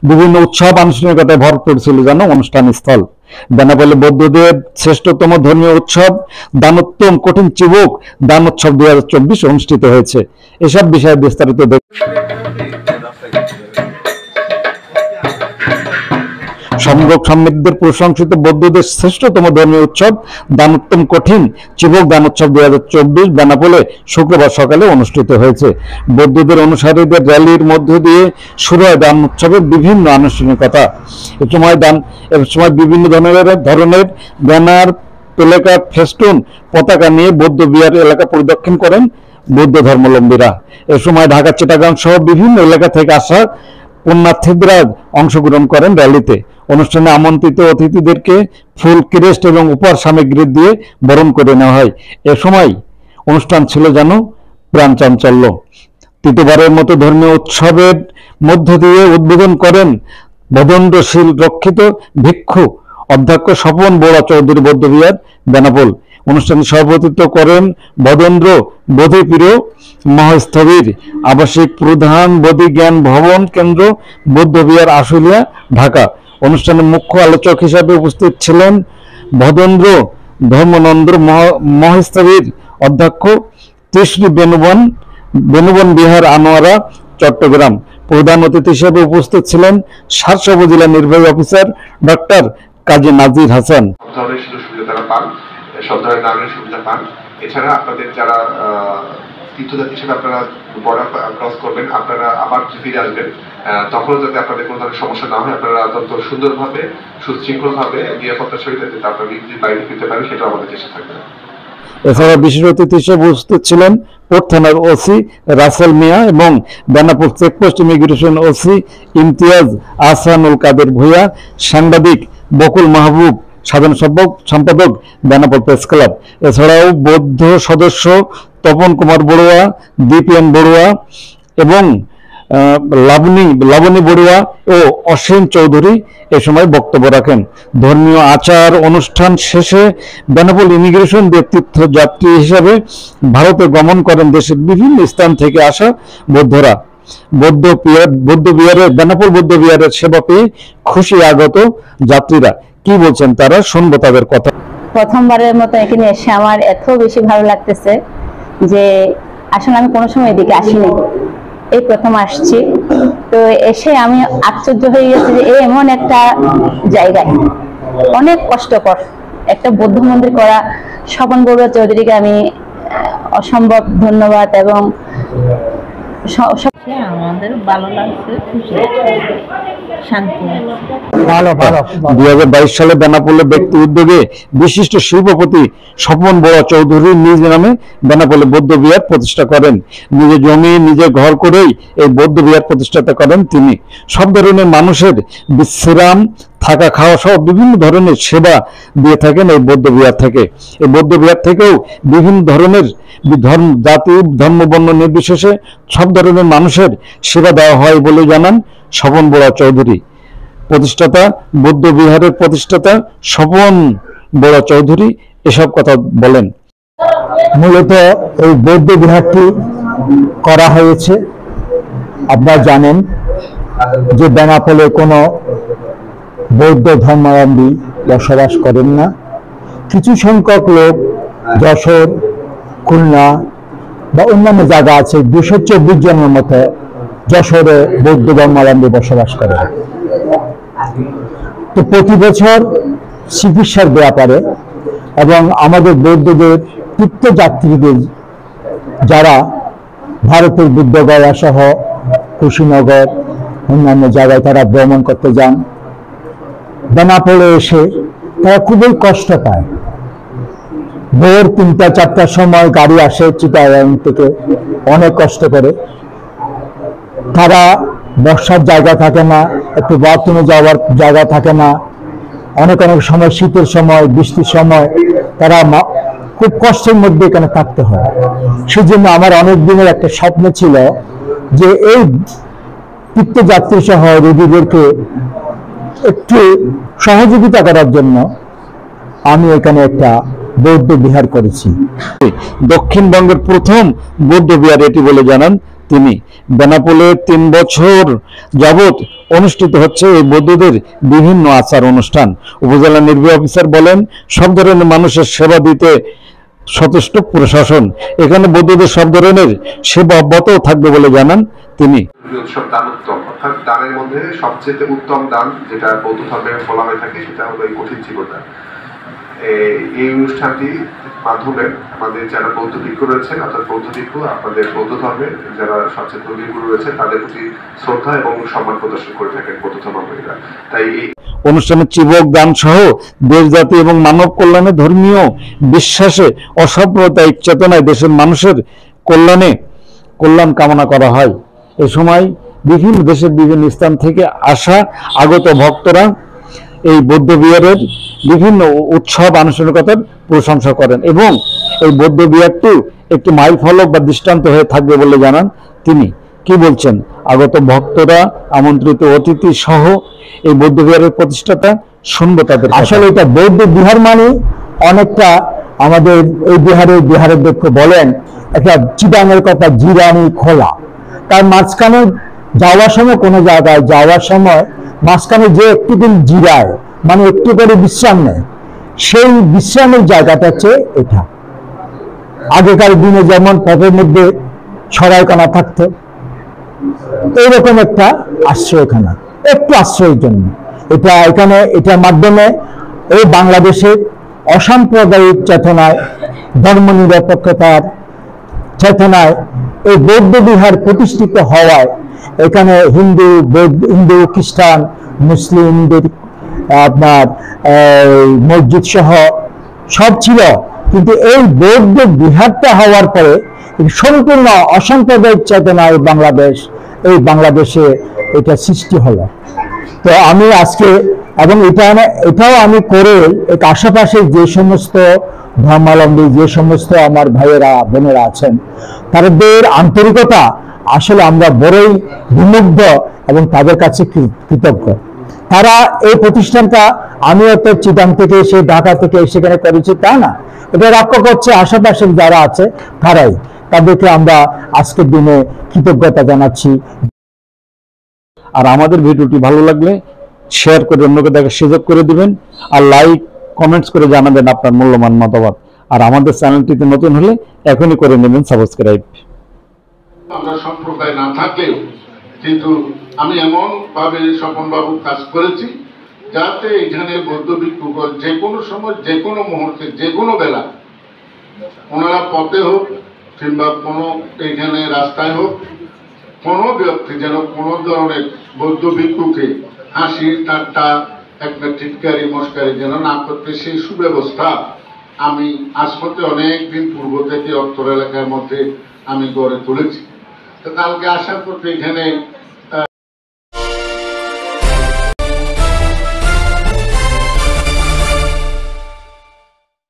বিভিন্ন উৎসব আনুষ্ঠানিকতায় ভরপুর ছিল যেন অনুষ্ঠান স্থল। বেনাপোলে বৌদ্ধদের শ্রেষ্ঠতম ধর্মীয় উৎসব দানোত্তম কঠিন চিবুক দানোৎসব 2024 অনুষ্ঠিত হয়েছে। এসব বিষয়ে বিস্তারিত সমগ্র সমৃদ্ধের প্রশংসিত বৌদ্ধদের শ্রেষ্ঠতম ধর্মীয় উৎসব দানোত্তম কঠিন চিবুক দানোৎসব 2024 বেনাপোলে শুক্রবার সকালে অনুষ্ঠিত হয়েছে। বৌদ্ধদের অনুসারীদের র্যালির মধ্য দিয়ে শুরু হয় দান উৎসবের বিভিন্ন আনুষ্ঠানিকতা। এ সময় বিভিন্ন ধরনের ব্যানার, প্লেকার্ড, ফেস্টুন, পতাকা নিয়ে বৌদ্ধ বিহার এলাকা পরিদর্শন করেন বৌদ্ধ ধর্মাবলম্বীরা। এ সময় ঢাকা, চিটাগাং সহ বিভিন্ন এলাকা থেকে আসা পুণ্যার্থীরা অংশগ্রহণ করেন র্যালিতে। অনুষ্ঠানে আমন্ত্রিত অতিথিদেরকে ফুল, ক্রেস্ট এবং উপহার সামগ্রী দিয়ে বরণ করে নেওয়া হয়। এ সময় অনুষ্ঠান ছিল যেন প্রাণচাঞ্চল্য। তৃতীয়বারের মতো ধর্মীয় উৎসবের মধ্য দিয়ে উদ্বোধন করেন ভদন্দ্রশীল রক্ষিত ভিক্ষু অধ্যক্ষ স্বপন বড়ুয়া চৌধুরী বৌদ্ধবিহার বেনাপোল। অনুষ্ঠানে সভাপতিত্ব করেন ভদন্দ্র বোধিপ্রিয় মহাস্থবির আবাসিক প্রধান বোধি জ্ঞান ভবন কেন্দ্র বৌদ্ধবিহার আশুলিয়া, ঢাকা। অনুষ্ঠানে মুখ্য আলোচক হিসাবে উপস্থিত ছিলেন ভদন্দ্র ধর্মানন্দ মহাস্থবির অধ্যক্ষ শ্রী বেনুবন বিহার আনোয়ারা, চট্টগ্রাম। প্রধান অতিথি হিসেবে উপস্থিত ছিলেন সারসা উপজেলা নির্বাহী অফিসার ডক্টর কাজী নাজির হাসান। সব ধরনের নাগরিক সুবিধা পান। এছাড়া আপনাদের যারা তীর্থযাত্রী হিসেবে আপনারা বর্ডার ক্রস করবেন, আপনারা আবার ফিরে আসবেন, তখন যাতে আপনাদের কোনো ধরনের সমস্যা না হয়, আপনারা অত্যন্ত সুন্দরভাবে সুশৃঙ্খলভাবে নিরাপত্তার সহিত যাতে আপনারা বাইরে ফিরতে পারেন, সেটাও আমাদের চেষ্টা থাকবে। এছাড়া বিশেষ অতিথি হিসেবে উপস্থিত ছিলেন পোর্ট থানার ওসি রাসেল মিয়া এবং Benapole checkpost immigration OC Imtiaz Ahsanul Kader Bhuiyan, সাংবাদিক বকুল মাহবুব, সাধারণ সম্পাদক বেনাপোল প্রেস ক্লাব। এছাড়াও বৌদ্ধ সদস্য তপন কুমার বড়ুয়া, দীপেন বড়ুয়া এবং লাবণী বড়ুয়া ও অসীম চৌধুরী এ সময় বক্তব্য রাখেন। ধর্মীয় আচার অনুষ্ঠান শেষে বেনাপোল ইমিগ্রেশন দিয়ে তীর্থযাত্রী হিসাবে ভারতে গমন করেন দেশের বিভিন্ন স্থান থেকে আসা বৌদ্ধরা। বেনাপোল বৌদ্ধ বিহারের সেবা পেয়ে খুশি আগত যাত্রীরা কি বলছেন তারা শুনবো তাদের কথা। প্রথমবারের মতো এখানে এসে আমার এত বেশি ভালো লাগতেছে যে আসলে আমি কোনো সময় এদিকে আসিনি, এই প্রথম আসছি। তো এসে আমি আশ্চর্য হয়ে গেছি যে এমন একটা জায়গায় অনেক কষ্টকর একটা বৌদ্ধ মন্দির করা স্বপন বড়ুয়া চৌধুরীকে আমি অসম্ভব ধন্যবাদ এবং আমাদের ভালো লাগছে, খুশি, শান্তি। 2022 সালে বেনাপোলে ব্যক্তি উদ্যোগে বিশিষ্ট শিল্পপতি স্বপন বড়ুয়া চৌধুরী নিজ নামে বেনাপোলে বৌদ্ধ বিহার প্রতিষ্ঠা করেন। নিজের জমি, নিজের ঘর করেই এই বৌদ্ধ বিহার প্রতিষ্ঠাতা করেন তিনি। সব ধরনের মানুষের বিশ্রাম, থাকা, খাওয়া সহ বিভিন্ন ধরনের সেবা দিয়ে থাকেন এই বৌদ্ধ বিহার থেকে। এই বৌদ্ধ বিহার থেকেও বিভিন্ন ধরনের জাতি, ধর্ম, বর্ণ নির্বিশেষে সব ধরনের মানুষের সেবা দেওয়া হয় বলে জানান স্বপন বড়ুয়া চৌধুরী। প্রতিষ্ঠাতা বৌদ্ধ বিহারের প্রতিষ্ঠাতা স্বপন বড়ুয়া চৌধুরী এসব কথা বলেন। মূলত এই বৌদ্ধ বিহারটি করা হয়েছে, আপনারা জানেন যে বেনাপোলে কোনো বৌদ্ধ ধর্মাবলম্বী বসবাস করেন না। কিছু সংখ্যক লোক যশোর, খুলনা বা অন্যান্য জায়গা আছে, 224 জনের মতো যশোরে বৌদ্ধ ধর্মাবলম্বী বসবাস করে। তো প্রতি বছর চিকিৎসার ব্যাপারে এবং আমাদের বৌদ্ধদের তীর্থযাত্রীদের যারা ভারতের বুদ্ধগয়া সহ কুশীনগর অন্যান্য জায়গায় তারা ভ্রমণ করতে যান, বেনাপোলে এসে তারা খুবই কষ্ট পায়। ভোর 3টা-4টার সময় গাড়ি আসে চিটাগাং থেকে, অনেক কষ্ট করে। তারা বর্ষার জায়গা থাকে না, একটু বাথরুমে যাওয়ার জায়গা থাকে না, অনেক সময় শীতের সময়, বৃষ্টির সময় তারা খুব কষ্টের মধ্যে এখানে থাকতে হয়। সেজন্য আমার অনেক দিনের একটা স্বপ্ন ছিল যে এই তীর্থযাত্রী সহ রোগীদেরকে একটু সহযোগিতা করার জন্য আমি এখানে একটা বৌদ্ধ বিহার করেছি। দক্ষিণবঙ্গের প্রথম বৌদ্ধ বিহার এটি বলে জানান তিনি। বেনাপোলে 3 বছর যাবৎ অনুষ্ঠিত হচ্ছে এই বৌদ্ধদের বিভিন্ন আচার অনুষ্ঠান। উপজেলা নির্বাহী অফিসার বলেন, সব ধরনের মানুষের সেবা দিতে সচেষ্ট প্রশাসন। এখানে বৌদ্ধদের সব ধরনের সেবা অব্যাহত থাকবে বলে জানান তিনি। উৎসব দান উত্তম, অর্থাৎ দানের মধ্যে সবচেয়ে উত্তম দান যেটা বৌদ্ধ ধর্মে বলা হয়ে থাকে সেটা হলো এই কঠিন জীবনদান। এই অনুষ্ঠানটির মাধ্যমে আমাদের যারা বৌদ্ধ ভিক্ষু রয়েছেন, অর্থাৎ বৌদ্ধ ভিক্ষু আপনাদের বৌদ্ধ ধর্মের যারা সবচেয়ে ধর্মীয় রয়েছেন তাদের প্রতি শ্রদ্ধা এবং সম্মান প্রদর্শন করে থাকেন বৌদ্ধ ধর্মাবলম্বীরা। তাই এই অনুষ্ঠানে চিবক দান সহ দেশ জাতি এবং মানব কল্যাণে ধর্মীয় বিশ্বাসে অসাম্প্রদায়িক চেতনায় দেশের মানুষের কল্যাণ কামনা করা হয়। এ সময় বিভিন্ন দেশের বিভিন্ন স্থান থেকে আসা আগত ভক্তরা এই বৌদ্ধ বিহারের বিভিন্ন উৎসব আনুষ্ঠানিকতার প্রশংসা করেন এবং এই বৌদ্ধ বিহারটি একটি মাইল ফলক বা দৃষ্টান্ত হয়ে থাকবে বলে জানান তিনি। কি বলছেন আগত ভক্তরা, আমন্ত্রিত অতিথি সহ এই বৌদ্ধ বিহারের প্রতিষ্ঠাতা, শুনবো তাদের। আসলে এটা বৌদ্ধ বিহার মানে অনেকটা আমাদের এই বিহারের দক্ষ বলেন একটা চিটাঙের কথা জিরানি খোলা। তার মাঝখানে যাওয়ার সময় কোনো জায়গায় যাওয়ার সময় মাঝখানে যে একটু দিন জিরায়, মানে একটু করে বিশ্রাম নেয়, সেই বিশ্রামের জায়গাটা হচ্ছে এটা। আগেকার দিনে যেমন পথের মধ্যে সরাইখানা থাকতো, এইরকম একটা আশ্রয়খানা, একটু আশ্রয়ের জন্য এটা। এখানে এটার মাধ্যমে এই বাংলাদেশের অসাম্প্রদায়িক চেতনায়, ধর্মনিরপেক্ষতার চেতনায় এই বৌদ্ধ বিহার প্রতিষ্ঠিত হওয়ায় এখানে হিন্দু খ্রিস্টান মুসলিমদের আপনার মসজিদ সহ সব ছিল, কিন্তু এই বৌদ্ধ বিহারটা হওয়ার পরে সম্পূর্ণ অসাম্প্রদায়িক চেতনায় এই বাংলাদেশে এটা সৃষ্টি হলো। তো আমি আজকে এবং এটাও আমি করে আশেপাশে যে সমস্ত ধর্মাবলম্বী, যে সমস্ত আমার ভাইয়েরা বোনেরা আছেন, তাদের আন্তরিকতা আসলে আমরা বড়ই বিমুগ্ধ এবং তাদের কাছে কৃতজ্ঞ। তারা এই প্রতিষ্ঠানটা, আমি তো চিটাং থেকে এসে, ঢাকা থেকে সেখানে করেছি তা না, এটা রক্ষা করছে আশেপাশে যারা আছে তারাই। তাদেরকে আমরা আজকের দিনে কৃতজ্ঞতা জানাচ্ছি। আর আমাদের ভিডিওটি ভালো লাগলে শেয়ার করে অন্যকে দেখার সুযোগ করে দিবেন, আর লাইক কমেন্টস করে জানাবেন আপনার মূল্যবান মতামত। আর আমাদের চ্যানেলটিতে নতুন হলে এখনই করে নেবেন সাবস্ক্রাইব। আমরা সম্প্রদায় না থাকলেও কিন্তু আমি এমন ভাবে স্বপনবাবু কাজ করেছি যাতে এখানে বৌদ্ধ ভিক্ষুগণ যে কোনো সময়, যে কোনো মুহূর্তে, যে কোনো বেলা, ওনারা পথে হোক কিংবা কোনো এখানে রাস্তায় হোক, কোনো ব্যক্তি যেন কোনো ধরনের বৌদ্ধ ভিক্ষুকে হাসি ঠাট্টা একটা টিটকারি মস্কারি যেন না করতে, সেই সুব্যবস্থা আমি আজ হতে অনেক দিন পূর্ব থেকে অত্তর এলাকার মধ্যে আমি গড়ে তুলেছি। তো কালকে আসার পথে এখানে